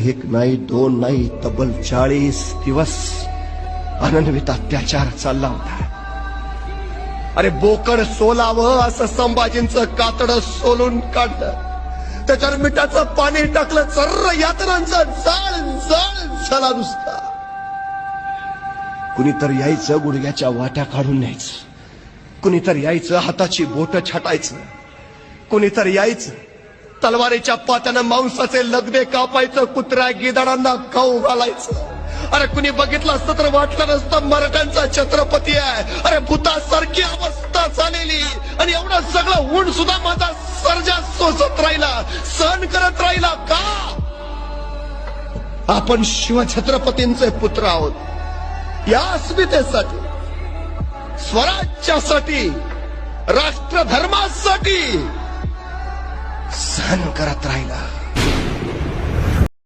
एक नाही दोन नाही तब्बल 40 दिवस अनन्वित अत्याचार चालला होता. अरे बोकड सोलावं असं संभाजींचं कातडं सोलून काढलं, त्याच्यावर मिठाचं पाणी टाकलं, सर्व यातनांचा जाळ जाळ झाला नुसता. कुणीतरी यायचं गुडघ्याच्या वाट्या काढून न्यायचं, कुणीतरी यायचं हाताची बोट छाटायचं, कुणीतरी यायचं तलवारीच्या पात्यानं मांसाचे लगदे कापायचं, कुत्र्या गिधाडांना खाऊ घालायचं. अरे कुणी बघितलं असतं तर वाटलं नसतं मराठ्यांचा छत्रपती आहे. अरे भूतासारखी अवस्था झालेली, आणि एवढं सगळं ऊन सुद्धा माझा सर्जा सोसत राहिला, सहन करत राहिला. का? आपण शिवछत्रपतींचे पुत्र आहोत. या अस्मितेसाठी, स्वराज्यासाठी, राष्ट्रधर्मासाठी सहन करत राहिला.